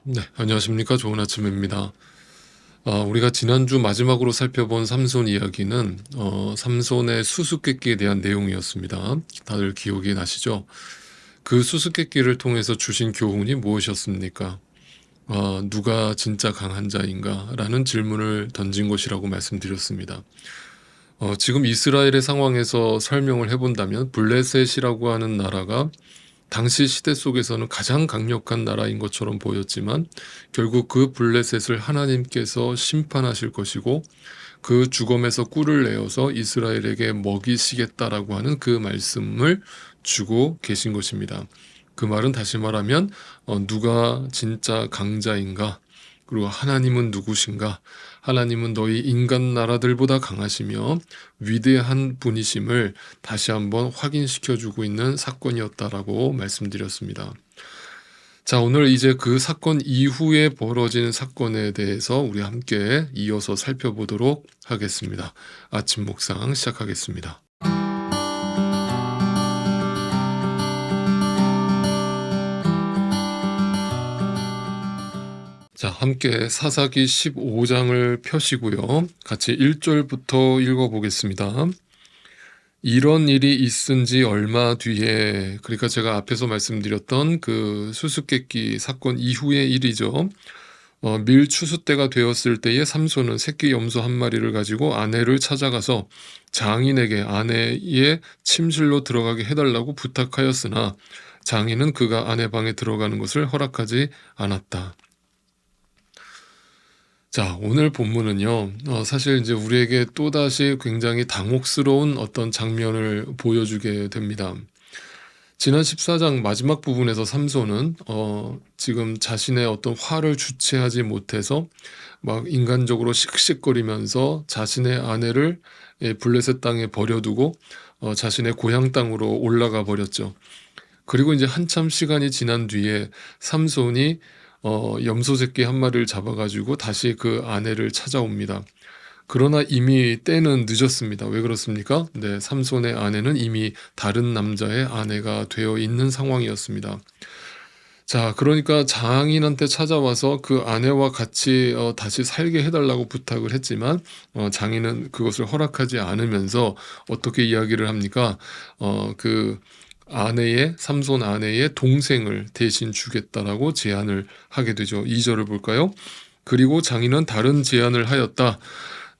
네, 안녕하십니까. 좋은 아침입니다. 우리가 지난주 마지막으로 살펴본 삼손 이야기는 삼손의 수수께끼에 대한 내용이었습니다. 다들 기억이 나시죠? 그 수수께끼를 통해서 주신 교훈이 무엇이었습니까? 누가 진짜 강한 자인가? 라는 질문을 던진 것이라고 말씀드렸습니다. 지금 이스라엘의 상황에서 설명을 해본다면 블레셋이라고 하는 나라가 당시 시대 속에서는 가장 강력한 나라인 것처럼 보였지만 결국 그 블레셋을 하나님께서 심판하실 것이고 그 죽음에서 꿀을 내어서 이스라엘에게 먹이시겠다라고 하는 그 말씀을 주고 계신 것입니다. 그 말은 다시 말하면 누가 진짜 강자인가? 그리고 하나님은 누구신가? 하나님은 너희 인간 나라들보다 강하시며 위대한 분이심을 다시 한번 확인시켜 주고 있는 사건이었다라고 말씀드렸습니다. 자, 오늘 이제 그 사건 이후에 벌어진 사건에 대해서 우리 함께 이어서 살펴보도록 하겠습니다. 아침 묵상 시작하겠습니다. 자, 함께 사사기 15장을 펴시고요. 같이 1절부터 읽어보겠습니다. 이런 일이 있은 지 얼마 뒤에, 그러니까 제가 앞에서 말씀드렸던 그 수수께끼 사건 이후의 일이죠. 밀 추수 때가 되었을 때에 삼손은 새끼 염소 한 마리를 가지고 아내를 찾아가서 장인에게 아내의 침실로 들어가게 해달라고 부탁하였으나 장인은 그가 아내 방에 들어가는 것을 허락하지 않았다. 자, 오늘 본문은요, 사실 이제 우리에게 또다시 굉장히 당혹스러운 어떤 장면을 보여주게 됩니다. 지난 14장 마지막 부분에서 삼손은 지금 자신의 어떤 화를 주체하지 못해서 막 인간적으로 씩씩거리면서 자신의 아내를 블레셋 땅에 버려두고 자신의 고향 땅으로 올라가 버렸죠. 그리고 이제 한참 시간이 지난 뒤에 삼손이 염소 새끼 한 마리를 잡아가지고 다시 그 아내를 찾아옵니다. 그러나 이미 때는 늦었습니다. 왜 그렇습니까? 네, 삼손의 아내는 이미 다른 남자의 아내가 되어 있는 상황이었습니다. 자, 그러니까 장인한테 찾아와서 그 아내와 같이 다시 살게 해달라고 부탁을 했지만 장인은 그것을 허락하지 않으면서 어떻게 이야기를 합니까? 그 삼손 아내의 동생을 대신 주겠다라고 제안을 하게 되죠. 2절을 볼까요? 그리고 장인은 다른 제안을 하였다.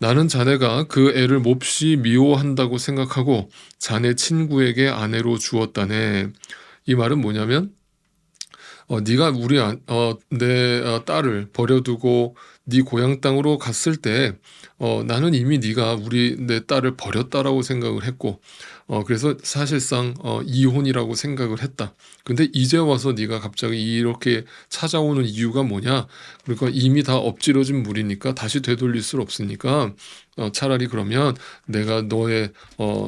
나는 자네가 그 애를 몹시 미워한다고 생각하고 자네 친구에게 아내로 주었다네. 이 말은 뭐냐면 네가 내 딸을 버려두고 네 고향 땅으로 갔을 때 나는 이미 네가 내 딸을 버렸다라고 생각을 했고 그래서 사실상 이혼이라고 생각을 했다. 근데 이제 와서 네가 갑자기 이렇게 찾아오는 이유가 뭐냐? 그러니까 이미 다 엎질러진 물이니까 다시 되돌릴 수 없으니까 차라리 그러면 내가 너의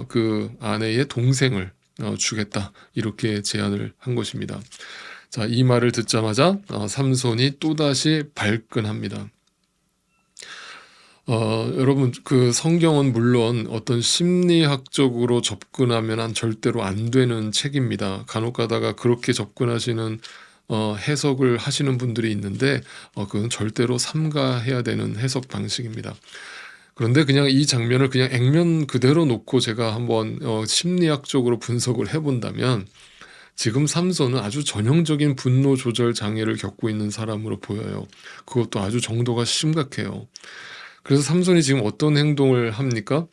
그 아내의 동생을 주겠다. 이렇게 제안을 한 것입니다. 자, 이 말을 듣자마자 삼손이 또다시 발끈합니다. 여러분, 그 성경은 물론 어떤 심리학적으로 접근하면 절대로 안 되는 책입니다. 간혹 가다가 그렇게 접근하시는 해석을 하시는 분들이 있는데 그건 절대로 삼가해야 되는 해석 방식입니다. 그런데 그냥 이 장면을 그냥 액면 그대로 놓고 제가 한번 심리학적으로 분석을 해본다면 지금 삼손은 아주 전형적인 분노 조절 장애를 겪고 있는 사람으로 보여요. 그것도 아주 정도가 심각해요. 그래서 삼손이 지금 어떤 행동을 합니까?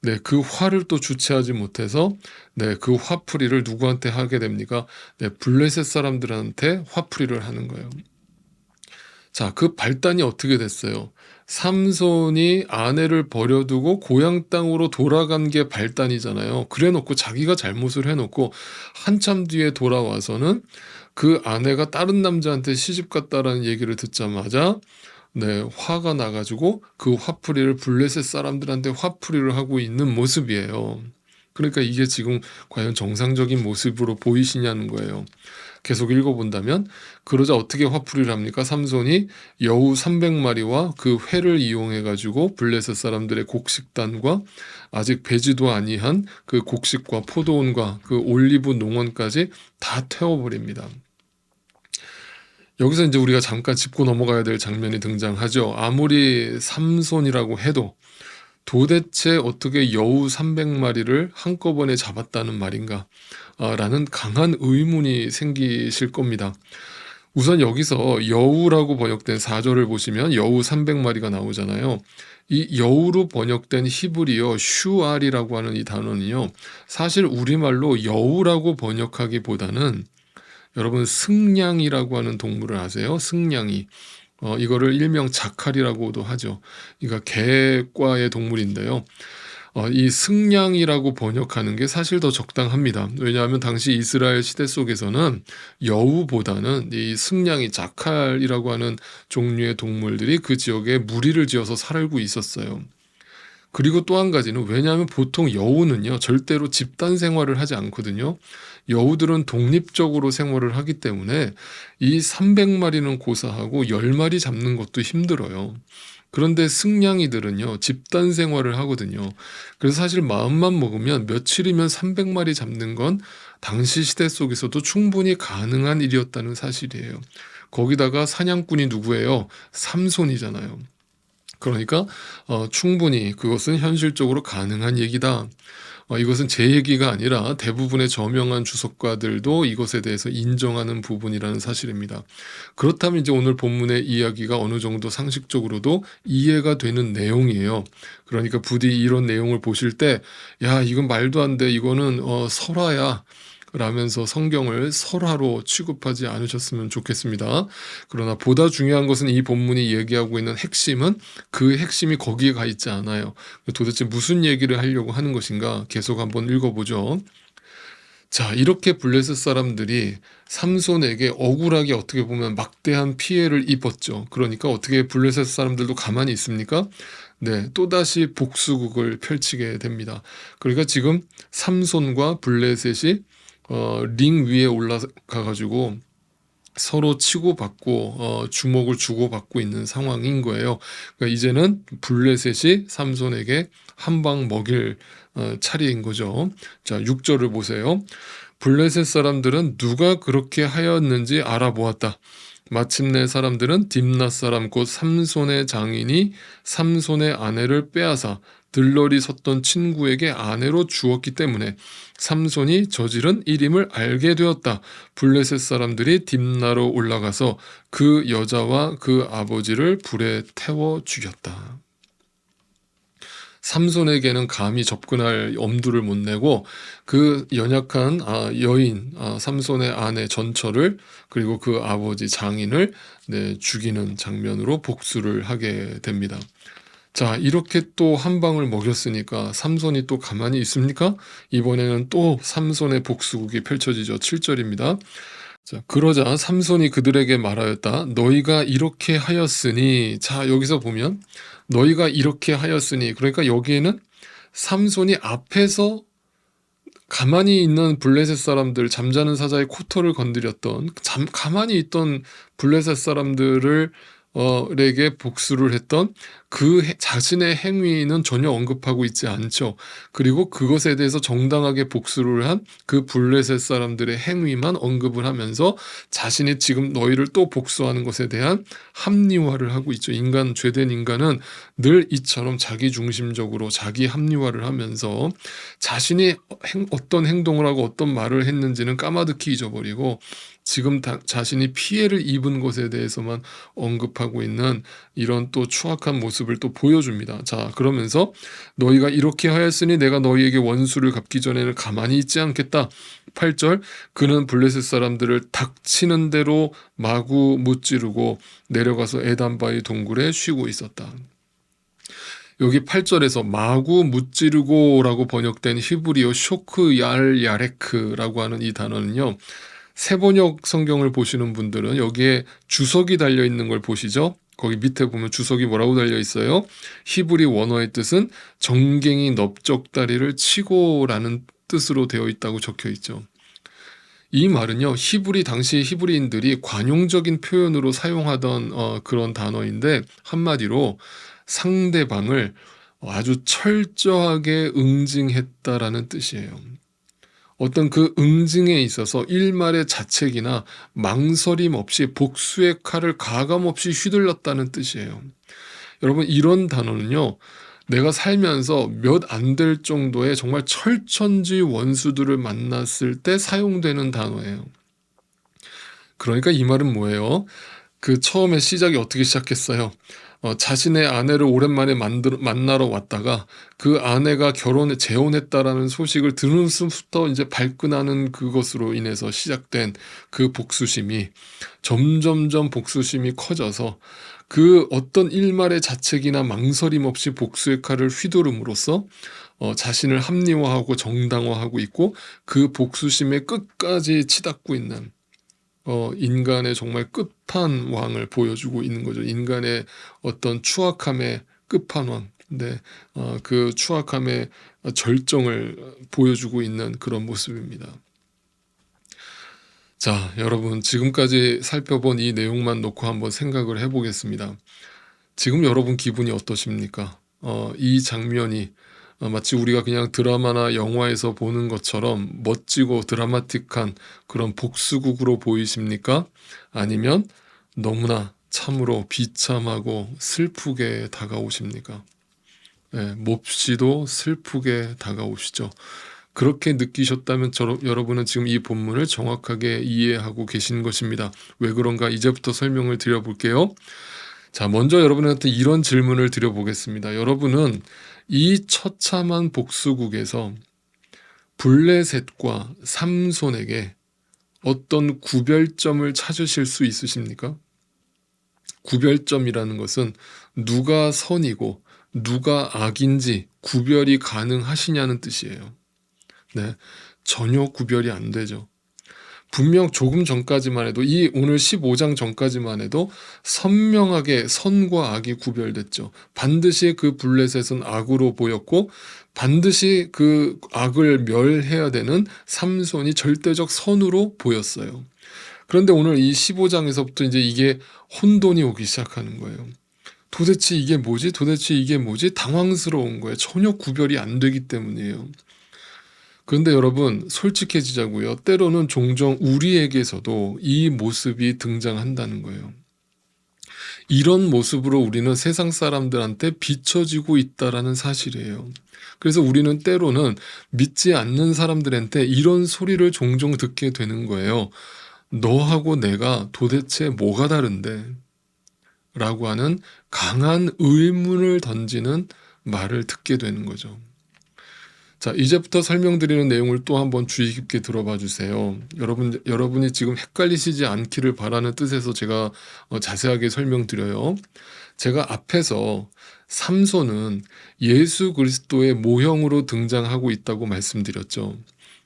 네, 그 화를 또 주체하지 못해서 네, 그 화풀이를 누구한테 하게 됩니까? 네, 블레셋 사람들한테 화풀이를 하는 거예요. 자, 그 발단이 어떻게 됐어요? 삼손이 아내를 버려두고 고향 땅으로 돌아간 게 발단이잖아요. 그래 놓고 자기가 잘못을 해놓고 한참 뒤에 돌아와서는 그 아내가 다른 남자한테 시집 갔다라는 얘기를 듣자마자 네, 화가 나가지고 그 화풀이를 블레셋 사람들한테 화풀이를 하고 있는 모습이에요. 그러니까 이게 지금 과연 정상적인 모습으로 보이시냐는 거예요. 계속 읽어본다면 그러자 어떻게 화풀이를 합니까? 삼손이 여우 300마리와 그 회를 이용해 가지고 블레셋 사람들의 곡식단과 아직 배지도 아니한 그 곡식과 포도원과 그 올리브 농원까지 다 태워버립니다. 여기서 이제 우리가 잠깐 짚고 넘어가야 될 장면이 등장하죠. 아무리 삼손이라고 해도 도대체 어떻게 여우 300마리를 한꺼번에 잡았다는 말인가? 라는 강한 의문이 생기실 겁니다. 우선 여기서 여우라고 번역된 4절을 보시면 여우 300마리가 나오잖아요. 이 여우로 번역된 히브리어 슈알이라고 하는 이 단어는요, 사실 우리말로 여우라고 번역하기보다는 여러분 승냥이라고 하는 동물을 아세요? 승냥이. 이거를 일명 자칼이라고도 하죠. 그러니까 개과의 동물인데요. 이 승냥이라고 번역하는 게 사실 더 적당합니다. 왜냐하면 당시 이스라엘 시대 속에서는 여우보다는 이 승냥이 자칼이라고 하는 종류의 동물들이 그 지역에 무리를 지어서 살고 있었어요. 그리고 또 한 가지는, 왜냐하면 보통 여우는요 절대로 집단 생활을 하지 않거든요. 여우들은 독립적으로 생활을 하기 때문에 이 300마리는 고사하고 10마리 잡는 것도 힘들어요. 그런데 승냥이들은요 집단 생활을 하거든요. 그래서 사실 마음만 먹으면 며칠이면 300마리 잡는 건 당시 시대 속에서도 충분히 가능한 일이었다는 사실이에요. 거기다가 사냥꾼이 누구예요? 삼손이잖아요. 그러니까 충분히 그것은 현실적으로 가능한 얘기다. 이것은 제 얘기가 아니라 대부분의 저명한 주석가들도 이것에 대해서 인정하는 부분이라는 사실입니다. 그렇다면 이제 오늘 본문의 이야기가 어느 정도 상식적으로도 이해가 되는 내용이에요. 그러니까 부디 이런 내용을 보실 때, 야, 이건 말도 안 돼. 이거는 설화야. 라면서 성경을 설화로 취급하지 않으셨으면 좋겠습니다. 그러나 보다 중요한 것은 이 본문이 얘기하고 있는 핵심은 그 핵심이 거기에 가 있지 않아요. 도대체 무슨 얘기를 하려고 하는 것인가 계속 한번 읽어보죠. 자, 이렇게 블레셋 사람들이 삼손에게 억울하게 어떻게 보면 막대한 피해를 입었죠. 그러니까 어떻게 블레셋 사람들도 가만히 있습니까? 네, 또다시 복수국을 펼치게 됩니다. 그러니까 지금 삼손과 블레셋이 링 위에 올라가 가지고 서로 치고받고 주먹을 주고받고 있는 상황인 거예요. 그러니까 이제는 블레셋이 삼손에게 한 방 먹일 차례인 거죠. 자, 6절을 보세요. 블레셋 사람들은 누가 그렇게 하였는지 알아보았다. 마침내 사람들은 딥낫 사람 곧 삼손의 장인이 삼손의 아내를 빼앗아 들러리 섰던 친구에게 아내로 주었기 때문에 삼손이 저지른 일임을 알게 되었다. 블레셋 사람들이 딥나로 올라가서 그 여자와 그 아버지를 불에 태워 죽였다. 삼손에게는 감히 접근할 엄두를 못 내고 그 연약한 여인 삼손의 아내 전처를, 그리고 그 아버지 장인을 죽이는 장면으로 복수를 하게 됩니다. 자, 이렇게 또 한 방을 먹였으니까 삼손이 또 가만히 있습니까? 이번에는 또 삼손의 복수국이 펼쳐지죠. 7절입니다. 자, 그러자 삼손이 그들에게 말하였다. 너희가 이렇게 하였으니. 자, 여기서 보면 너희가 이렇게 하였으니, 그러니까 여기에는 삼손이 앞에서 가만히 있는 블레셋 사람들, 잠자는 사자의 코털을 건드렸던, 가만히 있던 블레셋 사람들을 에게 복수를 했던 그 자신의 행위는 전혀 언급하고 있지 않죠. 그리고 그것에 대해서 정당하게 복수를 한 그 블레셋 사람들의 행위만 언급을 하면서 자신이 지금 너희를 또 복수하는 것에 대한 합리화를 하고 있죠. 죄된 인간은 늘 이처럼 자기 중심적으로 자기 합리화를 하면서 자신이 어떤 행동을 하고 어떤 말을 했는지는 까마득히 잊어버리고 지금 자신이 피해를 입은 것에 대해서만 언급하고 있는 이런 또 추악한 모습을 또 보여줍니다. 자, 그러면서 너희가 이렇게 하였으니 내가 너희에게 원수를 갚기 전에는 가만히 있지 않겠다. 8절, 그는 블레셋 사람들을 닥치는 대로 마구 무찌르고 내려가서 에단바위 동굴에 쉬고 있었다. 여기 8절에서 마구 무찌르고라고 번역된 히브리어 쇼크 야레크라고 하는 이 단어는요, 세번역 성경을 보시는 분들은 여기에 주석이 달려 있는 걸 보시죠. 거기 밑에 보면 주석이 뭐라고 달려 있어요? 히브리 원어의 뜻은 정갱이 넓적다리를 치고라는 뜻으로 되어 있다고 적혀 있죠. 이 말은요, 당시 히브리인들이 관용적인 표현으로 사용하던 그런 단어인데, 한마디로 상대방을 아주 철저하게 응징했다라는 뜻이에요. 어떤 그 응징에 있어서 일말의 자책이나 망설임 없이 복수의 칼을 가감 없이 휘둘렀다는 뜻이에요. 여러분, 이런 단어는요, 내가 살면서 몇 안 될 정도의 정말 철천지 원수들을 만났을 때 사용되는 단어예요. 그러니까 이 말은 뭐예요? 그 처음에 시작이 어떻게 시작했어요? 자신의 아내를 오랜만에 만나러 왔다가 그 아내가 재혼했다라는 소식을 들은 순부터 이제 발끈하는 그것으로 인해서 시작된 그 복수심이 점점점 복수심이 커져서 그 어떤 일말의 자책이나 망설임 없이 복수의 칼을 휘두름으로써 자신을 합리화하고 정당화하고 있고, 그 복수심의 끝까지 치닫고 있는 인간의 정말 끝판왕을 보여주고 있는 거죠. 인간의 어떤 추악함의 끝판왕. 네, 그 추악함의 절정을 보여주고 있는 그런 모습입니다. 자, 여러분, 지금까지 살펴본 이 내용만 놓고 한번 생각을 해보겠습니다. 지금 여러분 기분이 어떠십니까? 이 장면이 마치 우리가 그냥 드라마나 영화에서 보는 것처럼 멋지고 드라마틱한 그런 복수극으로 보이십니까? 아니면 너무나 참으로 비참하고 슬프게 다가오십니까? 네, 몹시도 슬프게 다가오시죠. 그렇게 느끼셨다면 여러분은 지금 이 본문을 정확하게 이해하고 계신 것입니다. 왜 그런가 이제부터 설명을 드려볼게요. 자, 먼저 여러분한테 이런 질문을 드려보겠습니다. 여러분은 이 처참한 복수국에서 블레셋과 삼손에게 어떤 구별점을 찾으실 수 있으십니까? 구별점이라는 것은 누가 선이고 누가 악인지 구별이 가능하시냐는 뜻이에요. 네, 전혀 구별이 안 되죠. 분명 조금 전까지만 해도, 이 오늘 15장 전까지만 해도 선명하게 선과 악이 구별됐죠. 반드시 그 블레셋은 악으로 보였고 반드시 그 악을 멸해야 되는 삼손이 절대적 선으로 보였어요. 그런데 오늘 이 15장에서부터 이제 이게 혼돈이 오기 시작하는 거예요. 도대체 이게 뭐지? 도대체 이게 뭐지? 당황스러운 거예요. 전혀 구별이 안 되기 때문이에요. 그런데 여러분, 솔직해지자고요. 때로는 종종 우리에게서도 이 모습이 등장한다는 거예요. 이런 모습으로 우리는 세상 사람들한테 비춰지고 있다라는 사실이에요. 그래서 우리는 때로는 믿지 않는 사람들한테 이런 소리를 종종 듣게 되는 거예요. 너하고 내가 도대체 뭐가 다른데? 라고 하는 강한 의문을 던지는 말을 듣게 되는 거죠. 자, 이제부터 설명드리는 내용을 또 한번 주의 깊게 들어봐 주세요. 여러분이 지금 헷갈리시지 않기를 바라는 뜻에서 제가 자세하게 설명드려요. 제가 앞에서 삼손은 예수 그리스도의 모형으로 등장하고 있다고 말씀드렸죠.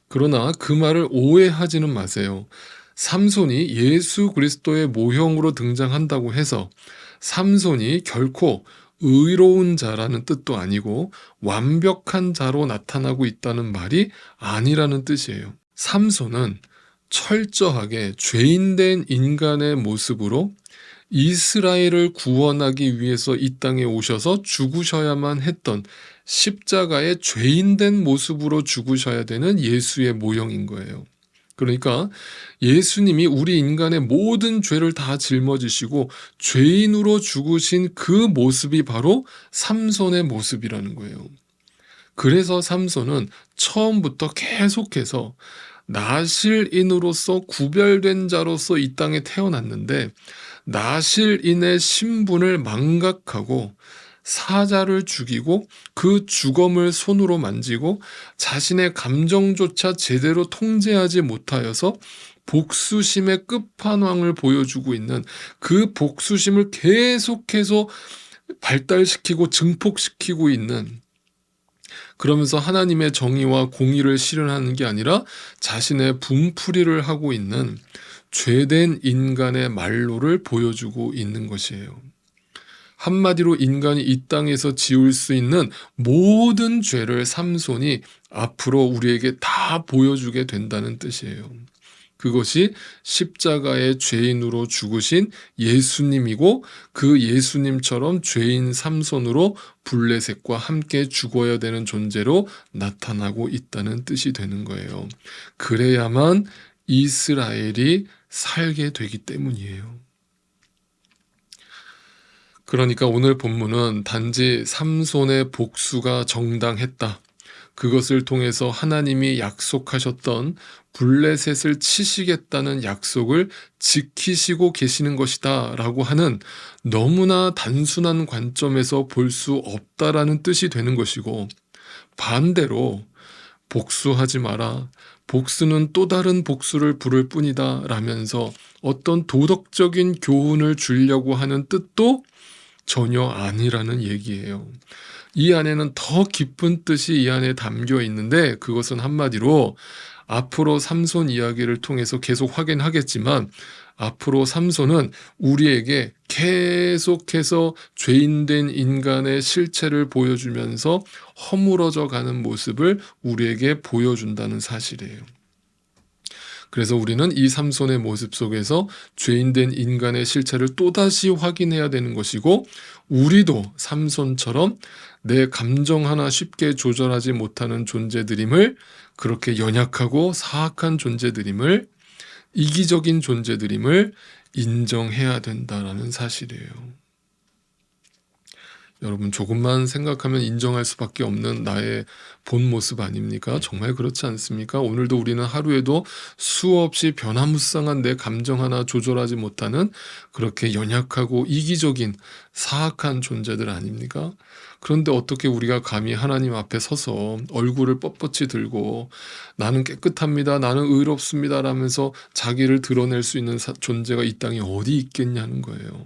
그러나 그 말을 오해하지는 마세요. 삼손이 예수 그리스도의 모형으로 등장한다고 해서 삼손이 결코 의로운 자라는 뜻도 아니고 완벽한 자로 나타나고 있다는 말이 아니라는 뜻이에요. 삼손은 철저하게 죄인된 인간의 모습으로 이스라엘을 구원하기 위해서 이 땅에 오셔서 죽으셔야만 했던 십자가의 죄인된 모습으로 죽으셔야 되는 예수의 모형인 거예요. 그러니까 예수님이 우리 인간의 모든 죄를 다 짊어지시고 죄인으로 죽으신 그 모습이 바로 삼손의 모습이라는 거예요. 그래서 삼손은 처음부터 계속해서 나실인으로서 구별된 자로서 이 땅에 태어났는데, 나실인의 신분을 망각하고 사자를 죽이고 그 주검을 손으로 만지고 자신의 감정조차 제대로 통제하지 못하여서 복수심의 끝판왕을 보여주고 있는, 그 복수심을 계속해서 발달시키고 증폭시키고 있는, 그러면서 하나님의 정의와 공의를 실현하는 게 아니라 자신의 분풀이를 하고 있는 죄된 인간의 말로를 보여주고 있는 것이에요. 한마디로 인간이 이 땅에서 지을 수 있는 모든 죄를 삼손이 앞으로 우리에게 다 보여주게 된다는 뜻이에요. 그것이 십자가의 죄인으로 죽으신 예수님이고, 그 예수님처럼 죄인 삼손으로 블레셋과 함께 죽어야 되는 존재로 나타나고 있다는 뜻이 되는 거예요. 그래야만 이스라엘이 살게 되기 때문이에요. 그러니까 오늘 본문은 단지 삼손의 복수가 정당했다, 그것을 통해서 하나님이 약속하셨던 블레셋을 치시겠다는 약속을 지키시고 계시는 것이다 라고 하는 너무나 단순한 관점에서 볼 수 없다라는 뜻이 되는 것이고, 반대로 복수하지 마라, 복수는 또 다른 복수를 부를 뿐이다 라면서 어떤 도덕적인 교훈을 주려고 하는 뜻도 전혀 아니라는 얘기예요. 이 안에는 더 깊은 뜻이 이 안에 담겨 있는데, 그것은 한마디로 앞으로 삼손 이야기를 통해서 계속 확인하겠지만, 앞으로 삼손은 우리에게 계속해서 죄인된 인간의 실체를 보여주면서 허물어져 가는 모습을 우리에게 보여준다는 사실이에요. 그래서 우리는 이 삼손의 모습 속에서 죄인된 인간의 실체를 또다시 확인해야 되는 것이고, 우리도 삼손처럼 내 감정 하나 쉽게 조절하지 못하는 존재들임을, 그렇게 연약하고 사악한 존재들임을, 이기적인 존재들임을 인정해야 된다라는 사실이에요. 여러분, 조금만 생각하면 인정할 수밖에 없는 나의 본 모습 아닙니까? 정말 그렇지 않습니까? 오늘도 우리는 하루에도 수없이 변화무쌍한 내 감정 하나 조절하지 못하는 그렇게 연약하고 이기적인 사악한 존재들 아닙니까? 그런데 어떻게 우리가 감히 하나님 앞에 서서 얼굴을 뻣뻣이 들고 나는 깨끗합니다, 나는 의롭습니다 라면서 자기를 드러낼 수 있는 존재가 이 땅에 어디 있겠냐는 거예요.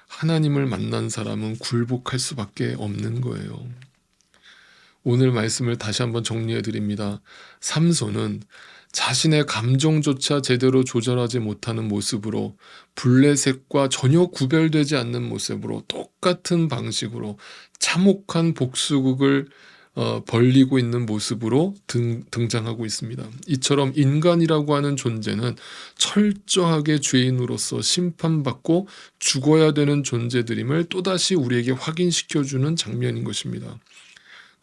하나님을 만난 사람은 굴복할 수밖에 없는 거예요. 오늘 말씀을 다시 한번 정리해 드립니다. 삼손은 자신의 감정조차 제대로 조절하지 못하는 모습으로, 블레셋과 전혀 구별되지 않는 모습으로, 똑같은 방식으로 참혹한 복수극을 벌리고 있는 모습으로 등장하고 있습니다. 이처럼 인간이라고 하는 존재는 철저하게 죄인으로서 심판받고 죽어야 되는 존재들임을 또다시 우리에게 확인시켜주는 장면인 것입니다.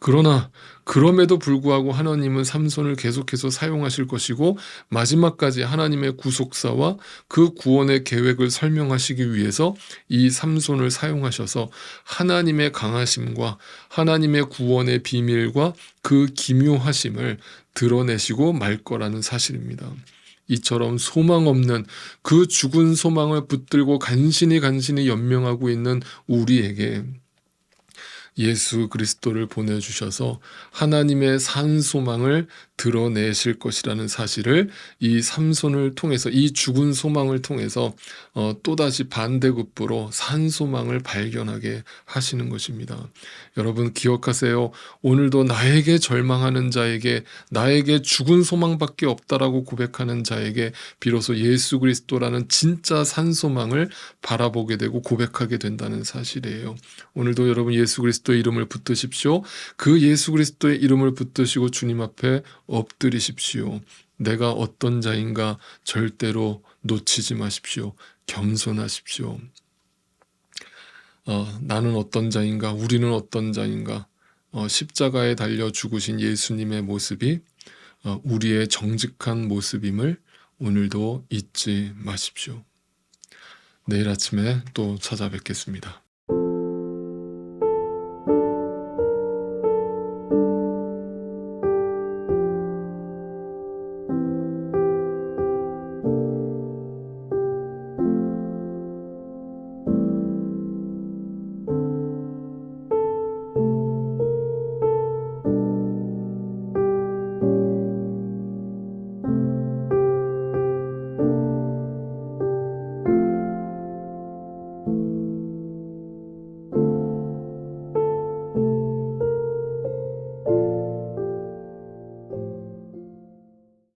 그러나 그럼에도 불구하고 하나님은 삼손을 계속해서 사용하실 것이고, 마지막까지 하나님의 구속사와 그 구원의 계획을 설명하시기 위해서 이 삼손을 사용하셔서 하나님의 강하심과 하나님의 구원의 비밀과 그 기묘하심을 드러내시고 말 거라는 사실입니다. 이처럼 소망 없는 그 죽은 소망을 붙들고 간신히 연명하고 있는 우리에게 예수 그리스도를 보내주셔서 하나님의 산 소망을 드러내실 것이라는 사실을 이 삼손을 통해서, 이 죽은 소망을 통해서 또다시 반대급부로 산 소망을 발견하게 하시는 것입니다. 여러분 기억하세요. 오늘도 나에게 절망하는 자에게, 나에게 죽은 소망밖에 없다라고 고백하는 자에게 비로소 예수 그리스도라는 진짜 산 소망을 바라보게 되고 고백하게 된다는 사실이에요. 오늘도 여러분 예수 그리스도의 이름을 붙드십시오. 그 예수 그리스도의 이름을 붙드시고 주님 앞에 엎드리십시오. 내가 어떤 자인가 절대로 놓치지 마십시오. 겸손하십시오. 나는 어떤 자인가, 우리는 어떤 자인가, 십자가에 달려 죽으신 예수님의 모습이 우리의 정직한 모습임을 오늘도 잊지 마십시오. 내일 아침에 또 찾아뵙겠습니다.